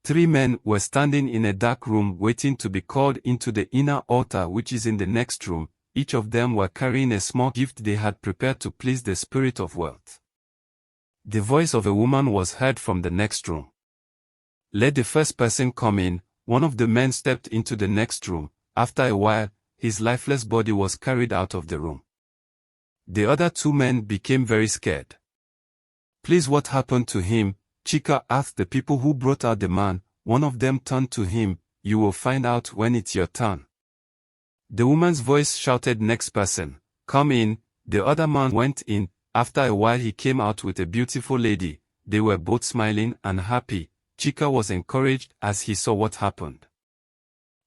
3 men were standing in a dark room waiting to be called into the inner altar which is in the next room. Each of them were carrying a small gift they had prepared to please the spirit of wealth. The voice of a woman was heard from the next room. Let the first person come in. One of the men stepped into the next room. After a while, his lifeless body was carried out of the room. The other 2 men became very scared. Please, what happened to him? Chika asked the people who brought out the man. One of them turned to him. You will find out when it's your turn. The woman's voice shouted, next person, come in. The other man went in. After a while he came out with a beautiful lady. They were both smiling and happy. Chika was encouraged as he saw what happened.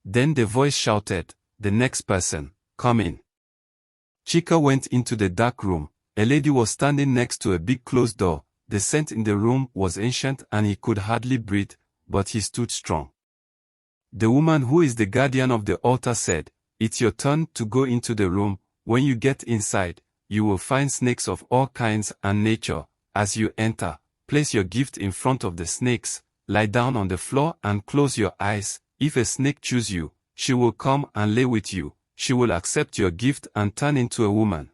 Then the voice shouted, the next person, come in. Chika went into the dark room. A lady was standing next to a big closed door. The scent in the room was ancient and he could hardly breathe, but he stood strong. The woman who is the guardian of the altar said, it's your turn to go into the room. When you get inside, you will find snakes of all kinds and nature. As you enter, place your gift in front of the snakes, lie down on the floor and close your eyes. If a snake chooses you, she will come and lay with you. She will accept your gift and turn into a woman.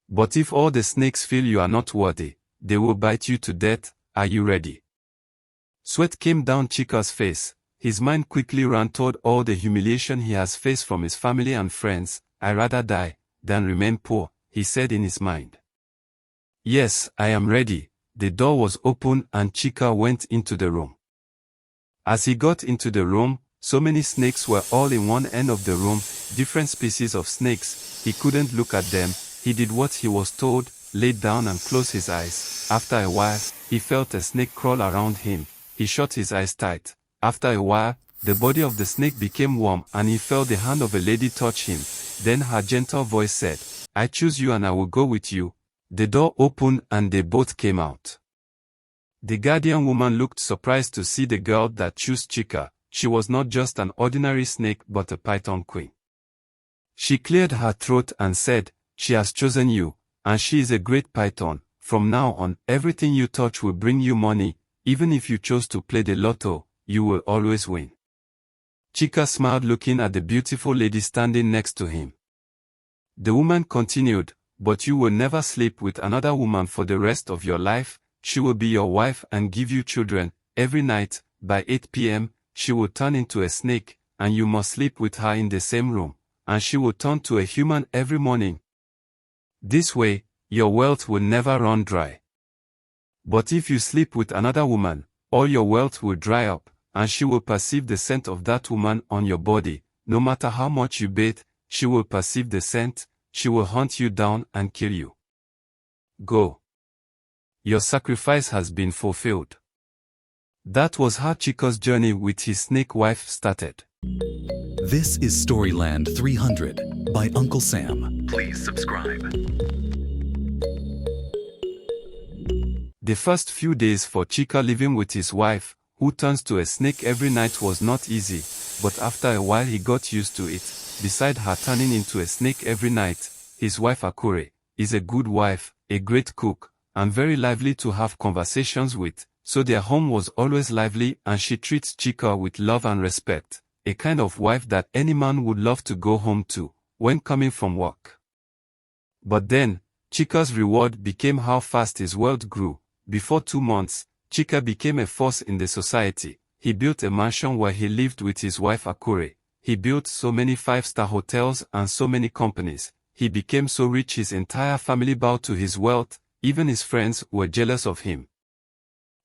But if all the snakes feel you are not worthy, they will bite you to death. Are you ready? Sweat came down Chika's face. His mind quickly ran toward all the humiliation he has faced from his family and friends. I'd rather die than remain poor, he said in his mind. Yes, I am ready. The door was open and Chika went into the room. As he got into the room, so many snakes were all in one end of the room, different species of snakes. He couldn't look at them. He did what he was told, laid down and closed his eyes. After a while, he felt a snake crawl around him. He shut his eyes tight. After a while, the body of the snake became warm and he felt the hand of a lady touch him. Then her gentle voice said, I choose you and I will go with you. The door opened and they both came out. The guardian woman looked surprised to see the girl that chose Chika. She was not just an ordinary snake but a python queen. She cleared her throat and said, she has chosen you, and she is a great python. From now on, everything you touch will bring you money. Even if you chose to play the lotto, you will always win. Chika smiled looking at the beautiful lady standing next to him. The woman continued, but you will never sleep with another woman for the rest of your life. She will be your wife and give you children. Every night, by 8 p.m., she will turn into a snake, and you must sleep with her in the same room, and she will turn to a human every morning. This way, your wealth will never run dry. But if you sleep with another woman, all your wealth will dry up, and she will perceive the scent of that woman on your body. No matter how much you bathe, she will perceive the scent. She will hunt you down and kill you. Go. Your sacrifice has been fulfilled. That was how Chika's journey with his snake wife started. This is Storyland 300 by Uncle Sam. Please subscribe. The first few days for Chika living with his wife, who turns to a snake every night, was not easy, but after a while he got used to it. Beside her turning into a snake every night, his wife Akuray is a good wife, a great cook, and very lively to have conversations with, so their home was always lively and she treats Chika with love and respect, a kind of wife that any man would love to go home to, when coming from work. But then, Chika's reward became how fast his wealth grew. Before 2 months, Chika became a force in the society. He built a mansion where he lived with his wife Akuray. He built so many 5-star hotels and so many companies. He became so rich his entire family bowed to his wealth. Even his friends were jealous of him.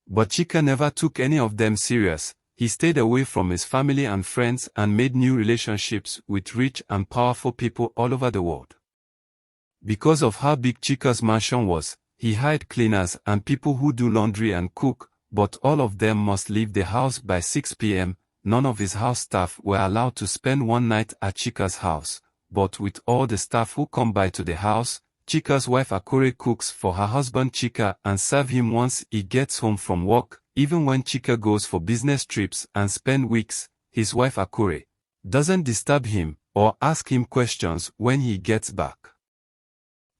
But Chika never took any of them serious. He stayed away from his family and friends and made new relationships with rich and powerful people all over the world. Because of how big Chika's mansion was, he hired cleaners and people who do laundry and cook, but all of them must leave the house by 6 p.m. None of his house staff were allowed to spend one night at Chika's house, but with all the staff who come by to the house, Chika's wife Akuray cooks for her husband Chika and serve him once he gets home from work. Even when Chika goes for business trips and spend weeks, his wife Akuray doesn't disturb him or ask him questions when he gets back.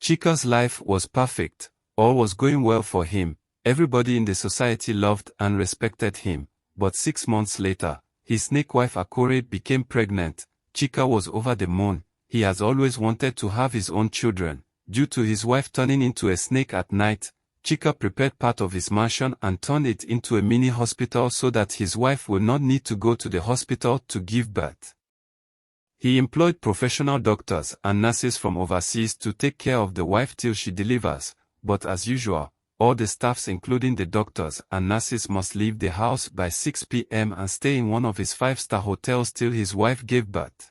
Chika's life was perfect. All was going well for him. Everybody in the society loved and respected him. but 6 months later, his snake wife Akuray became pregnant. Chika was over the moon. He has always wanted to have his own children. Due to his wife turning into a snake at night, Chika prepared part of his mansion and turned it into a mini hospital so that his wife would not need to go to the hospital to give birth. He employed professional doctors and nurses from overseas to take care of the wife till she delivers, but as usual, all the staffs including the doctors and nurses must leave the house by 6 p.m. and stay in one of his 5-star hotels till his wife gave birth.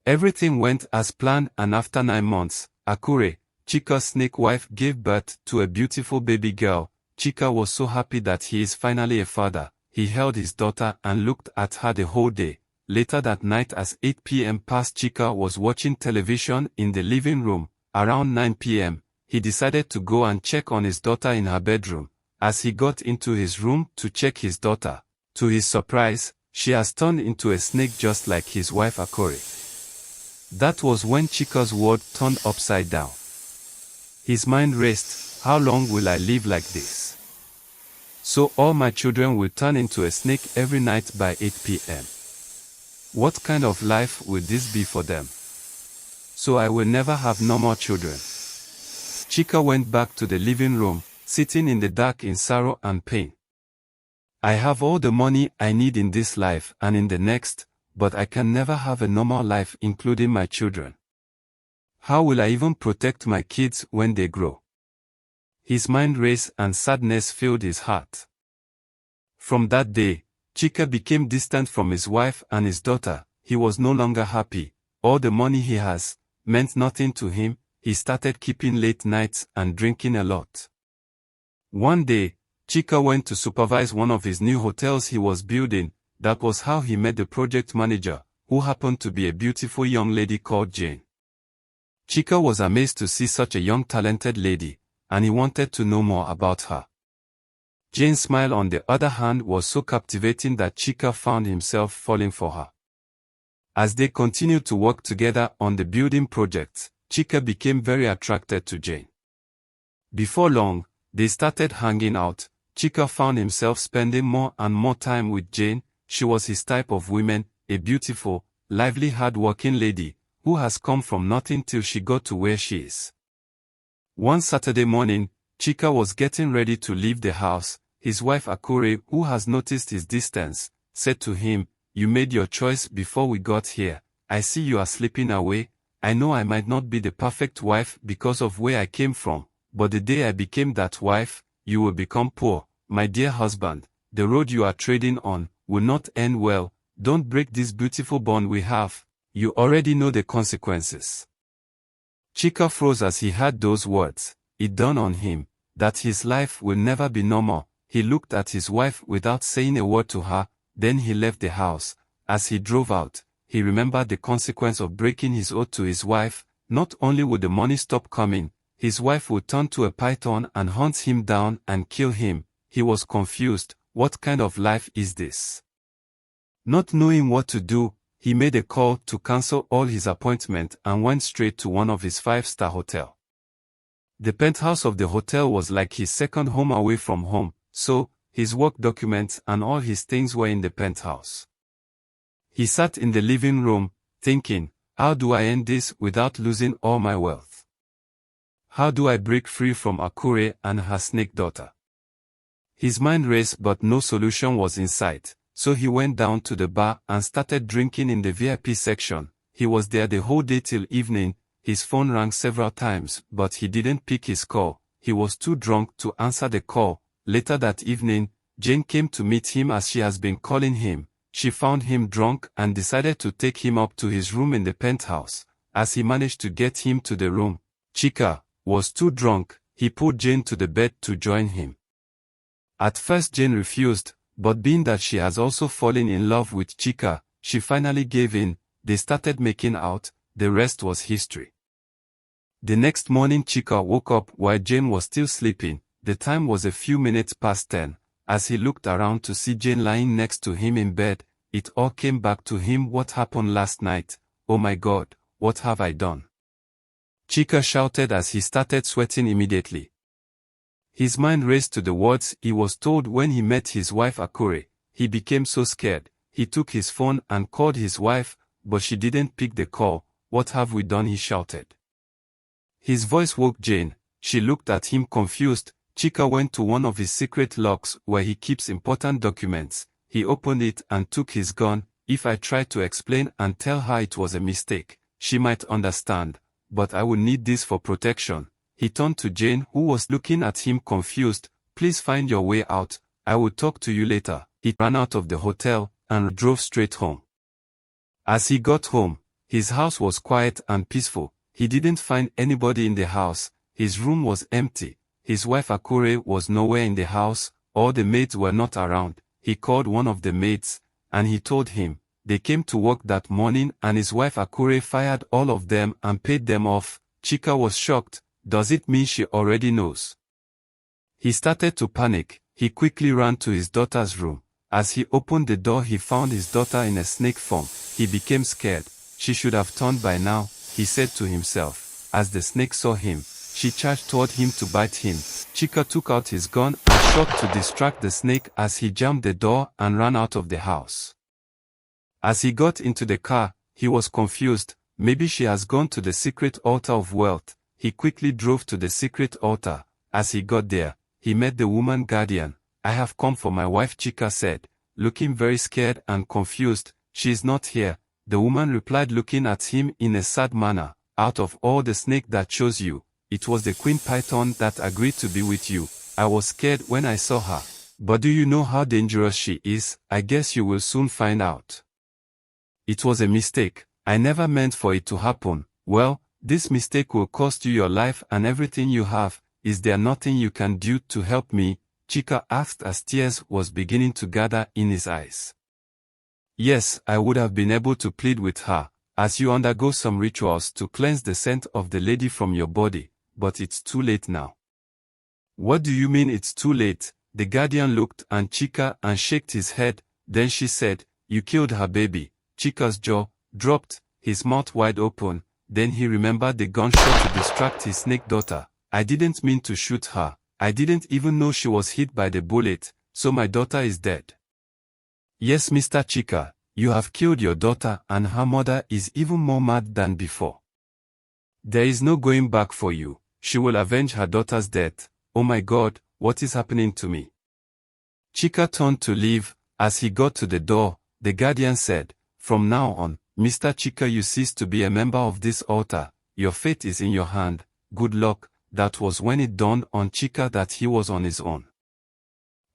Everything went as planned, and after 9 months, Akuray, Chika's snake wife, gave birth to a beautiful baby girl. Chika was so happy that he is finally a father. He held his daughter and looked at her the whole day. Later that night as 8 p.m. passed, Chika was watching television in the living room. Around 9 p.m., he decided to go and check on his daughter in her bedroom. As he got into his room to check his daughter, to his surprise, she has turned into a snake just like his wife Akuray. That was when Chika's world turned upside down. His mind raced. How long will I live like this? So all my children will turn into a snake every night by 8 p.m. What kind of life will this be for them? So I will never have no more children. Chika went back to the living room, sitting in the dark in sorrow and pain. I have all the money I need in this life and in the next, but I can never have a normal life including my children. How will I even protect my kids when they grow? His mind raced and sadness filled his heart. From that day, Chika became distant from his wife and his daughter. He was no longer happy. All the money he has meant nothing to him. He started keeping late nights and drinking a lot. One day, Chika went to supervise one of his new hotels he was building. That was how he met the project manager, who happened to be a beautiful young lady called Jane. Chika was amazed to see such a young talented lady, and he wanted to know more about her. Jane's smile on the other hand was so captivating that Chika found himself falling for her. As they continued to work together on the building projects, Chika became very attracted to Jane. Before long, they started hanging out. Chika found himself spending more and more time with Jane. She was his type of woman, a beautiful, lively, hard-working lady, who has come from nothing till she got to where she is. One Saturday morning, Chika was getting ready to leave the house. His wife Akuray, who has noticed his distance, said to him, "You made your choice before we got here. I see you are slipping away. I know I might not be the perfect wife because of where I came from, but the day I became that wife, you will become poor. My dear husband, the road you are treading on will not end well. Don't break this beautiful bond we have. You already know the consequences." Chika froze as he heard those words. It dawned on him that his life will never be normal. He looked at his wife without saying a word to her, then he left the house. As he drove out, he remembered the consequence of breaking his oath to his wife. Not only would the money stop coming, his wife would turn to a python and hunt him down and kill him. He was confused. What kind of life is this? Not knowing what to do, he made a call to cancel all his appointments and went straight to one of his 5-star hotels. The penthouse of the hotel was like his second home away from home, so his work documents and all his things were in the penthouse. He sat in the living room, thinking, how do I end this without losing all my wealth? How do I break free from Akuray and her snake daughter? His mind raced, but no solution was in sight. So he went down to the bar and started drinking in the VIP section. He was there the whole day till evening. His phone rang several times, but he didn't pick his call. He was too drunk to answer the call. Later that evening, Jane came to meet him as she has been calling him. She found him drunk and decided to take him up to his room in the penthouse. As he managed to get him to the room, Chika was too drunk. He pulled Jane to the bed to join him. At first Jane refused, but being that she has also fallen in love with Chika, she finally gave in. They started making out. The rest was history. The next morning Chika woke up while Jane was still sleeping. The time was a few minutes past 10. As he looked around to see Jane lying next to him in bed, it all came back to him. What happened last night? Oh my God, what have I done? Chika shouted as he started sweating immediately. His mind raced to the words he was told when he met his wife Akuray. he became so scared. He took his phone and called his wife, but she didn't pick the call. "What have we done?" he shouted. His voice woke Jane. She looked at him confused. Chika went to one of his secret locks where he keeps important documents. He opened it and took his gun. "If I tried to explain and tell her it was a mistake, she might understand, but I will need this for protection." He turned to Jane, who was looking at him confused. "Please find your way out. I will talk to you later." He ran out of the hotel and drove straight home. As he got home, his house was quiet and peaceful. He didn't find anybody in the house. His room was empty. His wife Akuray was nowhere in the house. All the maids were not around. He called one of the maids, and he told him. They came to work that morning and his wife Akuray fired all of them and paid them off. Chika was shocked. Does it mean she already knows? He started to panic. He quickly ran to his daughter's room. As he opened the door, he found his daughter in a snake form. He became scared. She should have turned by now, he said to himself. As the snake saw him, she charged toward him to bite him. Chika took out his gun and shot to distract the snake as he jammed the door and ran out of the house. As he got into the car, he was confused. Maybe she has gone to the secret altar of wealth. He quickly drove to the secret altar. As he got there, he met the woman guardian. "I have come for my wife," Chika said, looking very scared and confused. "She is not here," the woman replied, looking at him in a sad manner. "Out of all the snake that chose you, it was the queen python that agreed to be with you. I was scared when I saw her. But do you know how dangerous she is? I guess you will soon find out. It was a mistake. I never meant for it to happen. Well, this mistake will cost you your life and everything you have. Is there nothing you can do to help me?" Chika asked as tears was beginning to gather in his eyes. "Yes, I would have been able to plead with her, as you undergo some rituals to cleanse the scent of the lady from your body, but it's too late now." "What do you mean it's too late?" The guardian looked at Chika and shook his head. Then she said, "You killed her baby." Chika's jaw dropped, his mouth wide open. Then he remembered the gunshot to distract his snake daughter. "I didn't mean to shoot her. I didn't even know she was hit by the bullet, so my daughter is dead." "Yes, Mr. Chika, you have killed your daughter and her mother is even more mad than before. There is no going back for you. She will avenge her daughter's death. Oh my God, what is happening to me?" Chika turned to leave. As he got to the door, the guardian said, "From now on, Mr. Chika, you cease to be a member of this altar. Your fate is in your hand. Good luck." That was when it dawned on Chika that he was on his own.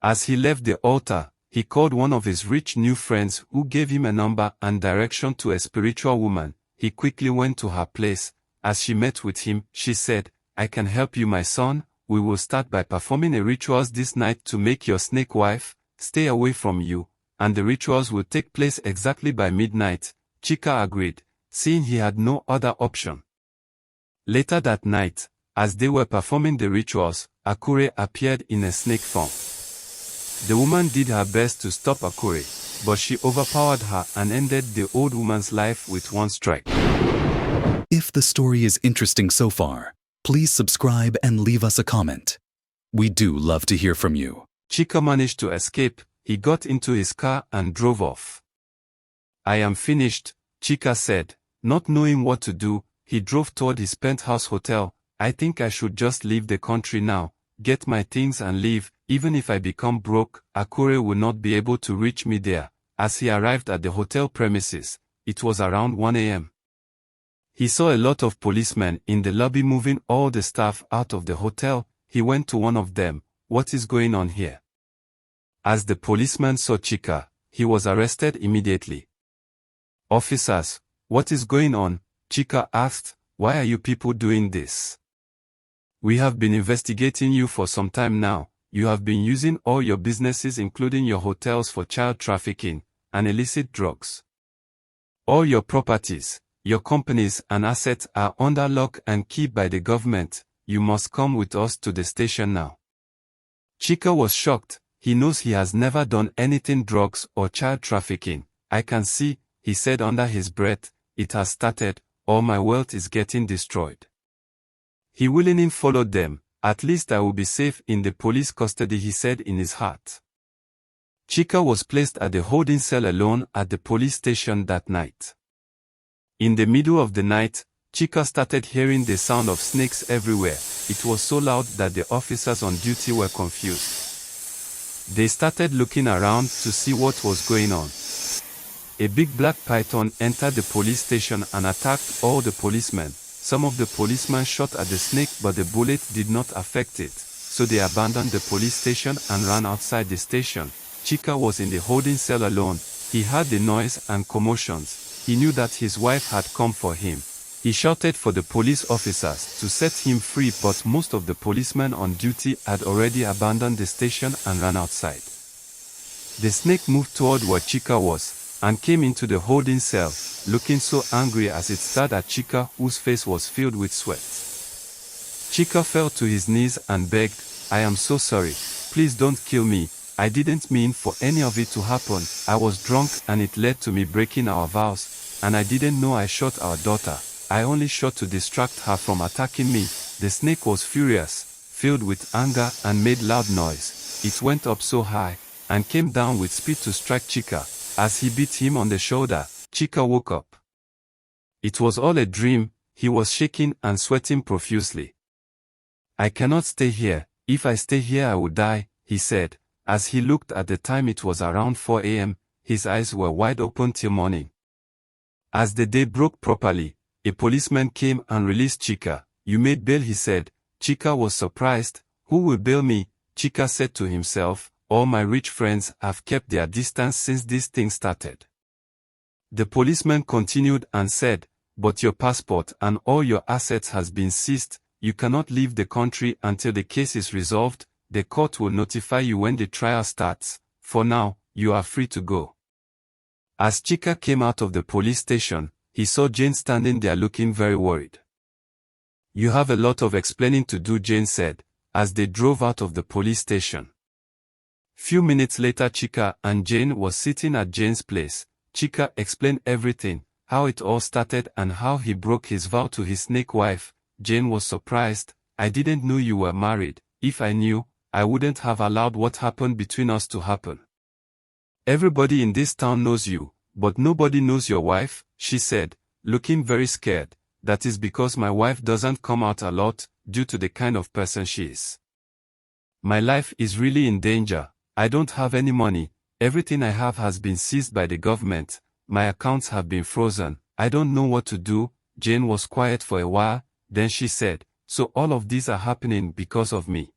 As he left the altar, he called one of his rich new friends who gave him a number and direction to a spiritual woman. He quickly went to her place. As she met with him, she said, "I can help you, my son. We will start by performing a rituals this night to make your snake wife stay away from you, and the rituals will take place exactly by midnight." Chika agreed, seeing he had no other option. Later that night, as they were performing the rituals, Akuray appeared in a snake form. The woman did her best to stop Akuray, but she overpowered her and ended the old woman's life with one strike. If the story is interesting so far, please subscribe and leave us a comment. We do love to hear from you. Chika managed to escape. He got into his car and drove off. "I am finished," Chika said. Not knowing what to do, he drove toward his penthouse hotel. "I think I should just leave the country now, get my things and leave. Even if I become broke, Akuray will not be able to reach me there." As he arrived at the hotel premises, it was around 1 a.m. He saw a lot of policemen in the lobby moving all the staff out of the hotel. He went to one of them. "What is going on here?" As the policeman saw Chika, he was arrested immediately. "Officers, what is going on?" Chika asked. "Why are you people doing this? We have been investigating you for some time now. You have been using all your businesses including your hotels for child trafficking and illicit drugs. All your properties, your companies and assets are under lock and key by the government. You must come with us to the station now." Chika was shocked. He knows he has never done anything drugs or child trafficking. "I can see," he said under his breath, "it has started. All my wealth is getting destroyed." He willingly followed them. "At least I will be safe in the police custody," he said in his heart. Chika was placed at the holding cell alone at the police station that night. In the middle of the night, Chika started hearing the sound of snakes everywhere. It was so loud that the officers on duty were confused. They started looking around to see what was going on. A big black python entered the police station and attacked all the policemen. Some of the policemen shot at the snake, but the bullet did not affect it, so they abandoned the police station and ran outside the station. Chika was in the holding cell alone. He heard the noise and commotions. He knew that his wife had come for him. He shouted for the police officers to set him free, but most of the policemen on duty had already abandoned the station and ran outside. The snake moved toward where Chika was, and came into the holding cell, looking so angry as it stared at Chika, whose face was filled with sweat. Chika fell to his knees and begged, "I am so sorry. Please don't kill me. I didn't mean for any of it to happen. I was drunk and it led to me breaking our vows, and I didn't know I shot our daughter. I only shot to distract her from attacking me." The snake was furious, filled with anger, and made loud noise. It went up so high, and came down with speed to strike Chika. As he beat him on the shoulder, Chika woke up. It was all a dream. He was shaking and sweating profusely. "I cannot stay here. If I stay here I will die," he said. As he looked at the time, it was around 4 a.m. His eyes were wide open till morning. As the day broke properly, a policeman came and released Chika. "You made bail," he said. Chika was surprised. "Who will bail me?" Chika said to himself. "All my rich friends have kept their distance since this thing started." The policeman continued and said, "But your passport and all your assets has been seized. You cannot leave the country until the case is resolved. The court will notify you when the trial starts. For now, you are free to go." As Chika came out of the police station, he saw Jane standing there looking very worried. "You have a lot of explaining to do," Jane said, as they drove out of the police station. Few minutes later, Chika and Jane was sitting at Jane's place. Chika explained everything, how it all started and how he broke his vow to his snake wife. Jane was surprised. "I didn't know you were married. If I knew, I wouldn't have allowed what happened between us to happen. Everybody in this town knows you, but nobody knows your wife," she said, looking very scared. "That is because my wife doesn't come out a lot, due to the kind of person she is. My life is really in danger. I don't have any money. Everything I have has been seized by the government. My accounts have been frozen. I don't know what to do." Jane was quiet for a while, then she said, "So all of these are happening because of me.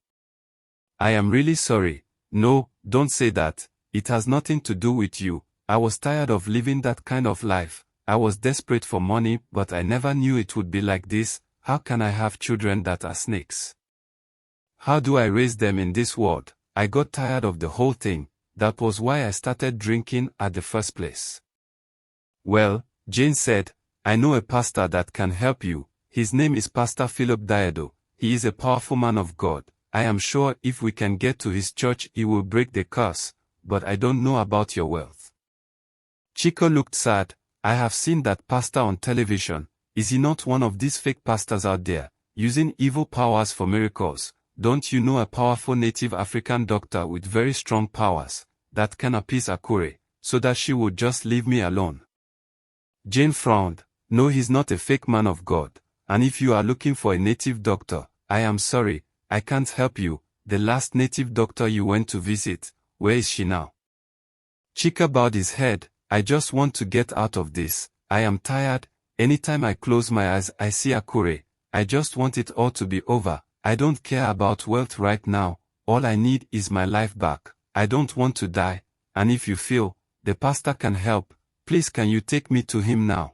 I am really sorry." "No, don't say that. It has nothing to do with you. I was tired of living that kind of life. I was desperate for money, but I never knew it would be like this. How can I have children that are snakes? How do I raise them in this world? I got tired of the whole thing. That was why I started drinking at the first place." "Well," Jane said, "I know a pastor that can help you. His name is Pastor Philip Diado. He is a powerful man of God. I am sure if we can get to his church he will break the curse, but I don't know about your wealth." Chika looked sad. "I have seen that pastor on television. Is he not one of these fake pastors out there, using evil powers for miracles? Don't you know a powerful native African doctor with very strong powers, that can appease Akuray, so that she would just leave me alone?" Jane frowned. "No, he's not a fake man of God, and if you are looking for a native doctor, I am sorry, I can't help you. The last native doctor you went to visit, where is she now?" Chika bowed his head. "I just want to get out of this. I am tired. Anytime I close my eyes I see Akuray. I just want it all to be over. I don't care about wealth right now. All I need is my life back. I don't want to die, and if you feel the pastor can help, please can you take me to him now?"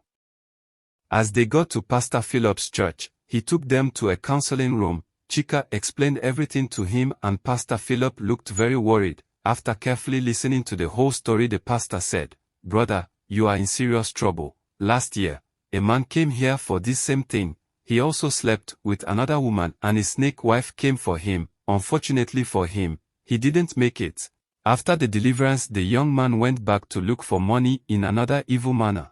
As they got to Pastor Philip's church, he took them to a counseling room. Chika explained everything to him and Pastor Philip looked very worried. After carefully listening to the whole story, the pastor said, "Brother, you are in serious trouble. Last year, a man came here for this same thing. He also slept with another woman and his snake wife came for him. Unfortunately for him, he didn't make it. After the deliverance, the young man went back to look for money in another evil manner.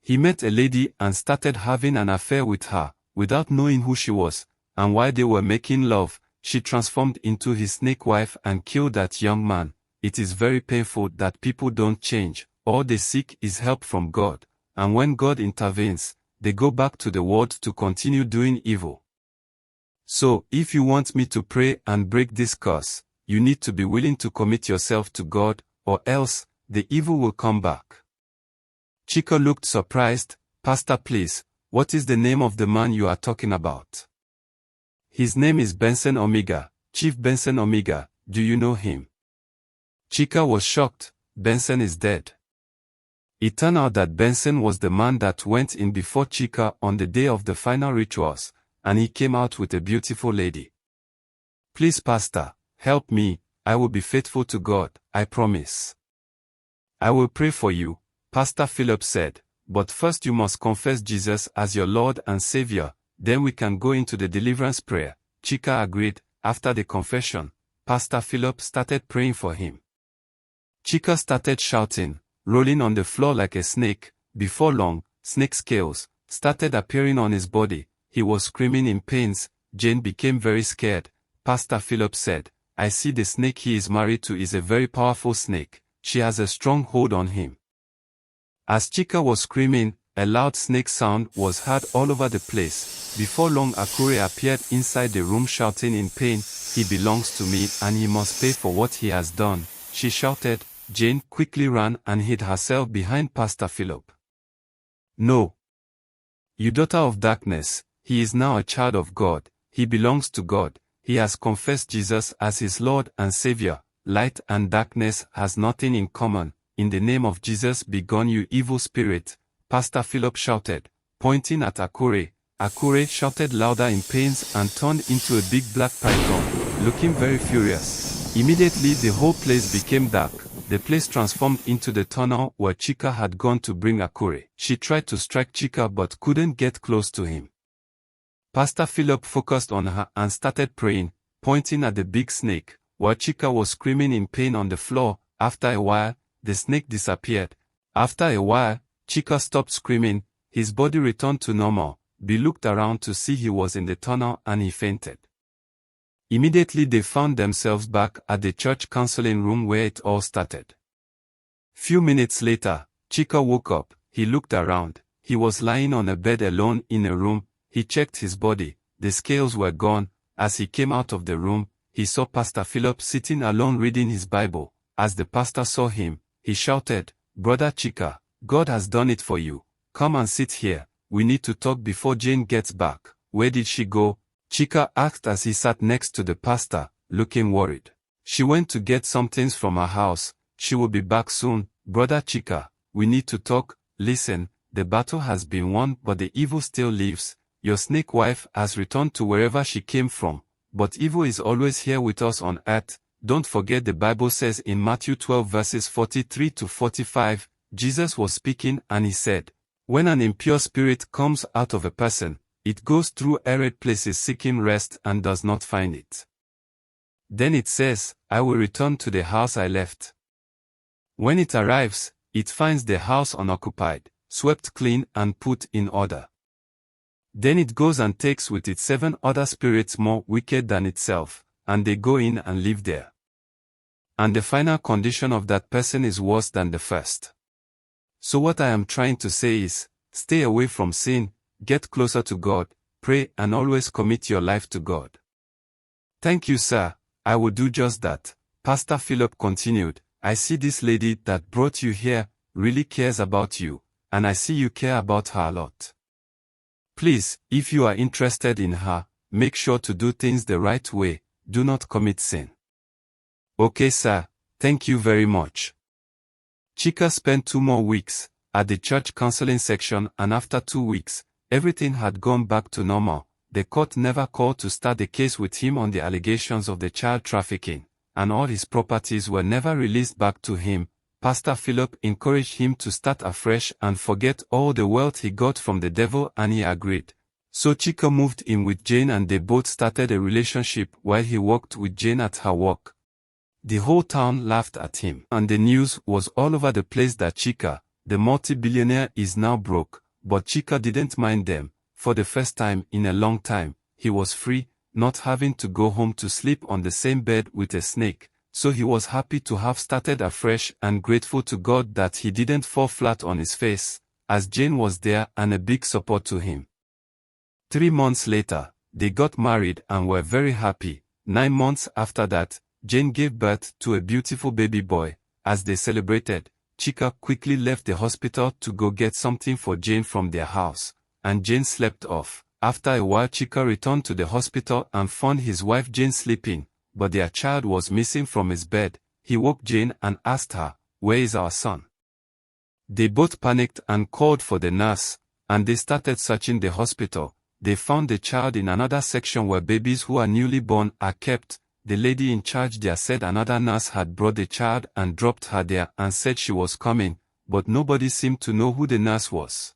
He met a lady and started having an affair with her, without knowing who she was, and while they were making love, she transformed into his snake wife and killed that young man. it is very painful that people don't change. All they seek is help from God, and when God intervenes, they go back to the world to continue doing evil. So, if you want me to pray and break this curse, you need to be willing to commit yourself to God, or else, the evil will come back. Chika looked surprised. Pastor, please, what is the name of the man you are talking about? His name is Benson Omega, Chief Benson Omega. Do you know him? Chika was shocked. Benson is dead. It turned out that Benson was the man that went in before Chika on the day of the final rituals, and he came out with a beautiful lady. Please, Pastor, help me. I will be faithful to God, I promise. I will pray for you, Pastor Philip said, but first you must confess Jesus as your Lord and Savior, then we can go into the deliverance prayer. Chika agreed. After the confession, Pastor Philip started praying for him. Chika started shouting, rolling on the floor like a snake. Before long, snake scales started appearing on his body. He was screaming in pains. Jane became very scared. Pastor Philip said, I see the snake he is married to is a very powerful snake. She has a strong hold on him. As Chika was screaming, a loud snake sound was heard all over the place. Before long, Akuray appeared inside the room shouting in pain, he belongs to me and he must pay for what he has done, she shouted. Jane quickly ran and hid herself behind Pastor Philip. No. You daughter of darkness, he is now a child of God, he belongs to God, he has confessed Jesus as his Lord and Savior. Light and darkness has nothing in common. In the name of Jesus be gone, you evil spirit, Pastor Philip shouted, pointing at Akuray. Akuray shouted louder in pains and turned into a big black python, looking very furious. Immediately the whole place became dark. The place transformed into the tunnel where Chika had gone to bring Akuray. She tried to strike Chika but couldn't get close to him. Pastor Philip focused on her and started praying, pointing at the big snake, while Chika was screaming in pain on the floor. After a while, the snake disappeared. After a while, Chika stopped screaming, his body returned to normal. He looked around to see he was in the tunnel and he fainted. Immediately they found themselves back at the church counseling room where it all started. Few minutes later, Chika woke up. He looked around. He was lying on a bed alone in a room. He checked his body. The scales were gone. As he came out of the room, he saw Pastor Philip sitting alone reading his Bible. As the pastor saw him, he shouted, Brother Chika, God has done it for you. Come and sit here. We need to talk before Jane gets back. Where did she go? Chika asked as he sat next to the pastor, looking worried. She went to get some things from her house. She will be back soon. Brother Chika, we need to talk. Listen, the battle has been won but the evil still lives. Your snake wife has returned to wherever she came from. But evil is always here with us on earth. Don't forget the Bible says in Matthew 12 verses 43 to 45, Jesus was speaking and he said, when an impure spirit comes out of a person, it goes through arid places seeking rest and does not find it. Then it says, I will return to the house I left. When it arrives, it finds the house unoccupied, swept clean and put in order. Then it goes and takes with it 7 other spirits more wicked than itself, and they go in and live there. And the final condition of that person is worse than the first. So what I am trying to say is, stay away from sin, get closer to God, pray and always commit your life to God. Thank you, sir, I will do just that. Pastor Philip continued, I see this lady that brought you here really cares about you, and I see you care about her a lot. Please, if you are interested in her, make sure to do things the right way, do not commit sin. Okay, sir, thank you very much. Chika spent 2 more weeks at the church counseling section, and after 2 weeks, everything had gone back to normal. The court never called to start the case with him on the allegations of the child trafficking, and all his properties were never released back to him. Pastor Philip encouraged him to start afresh and forget all the wealth he got from the devil, and he agreed. So Chika moved in with Jane and they both started a relationship while he worked with Jane at her work. The whole town laughed at him, and the news was all over the place that Chika, the multi-billionaire, is now broke. But Chika didn't mind them. For the first time in a long time, he was free, not having to go home to sleep on the same bed with a snake. so he was happy to have started afresh and grateful to God that he didn't fall flat on his face, as Jane was there and a big support to him. 3 months later, they got married and were very happy. 9 months after that, Jane gave birth to a beautiful baby boy. As they celebrated, Chika quickly left the hospital to go get something for Jane from their house, and Jane slept off. After a while, Chika returned to the hospital and found his wife Jane sleeping, but their child was missing from his bed. He woke Jane and asked her, "Where is our son?" They both panicked and called for the nurse, and they started searching the hospital. They found the child in another section where babies who are newly born are kept. The lady in charge there said another nurse had brought the child and dropped her there and said she was coming, but nobody seemed to know who the nurse was.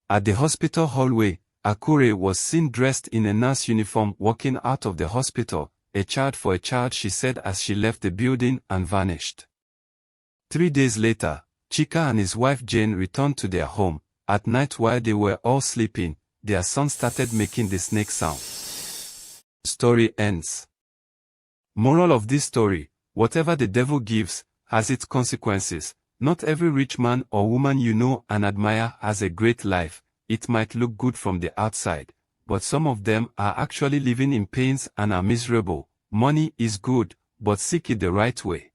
At the hospital hallway, Akuray was seen dressed in a nurse uniform walking out of the hospital. "A child for a child," she said as she left the building and vanished. 3 days later, Chika and his wife Jane returned to their home. At night while they were all sleeping, their son started making the snake sound. Story ends. Moral of this story: whatever the devil gives has its consequences. Not every rich man or woman you know and admire has a great life. It might look good from the outside, but some of them are actually living in pains and are miserable. Money is good, but seek it the right way.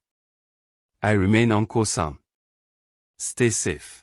I remain Uncle Sam. Stay safe.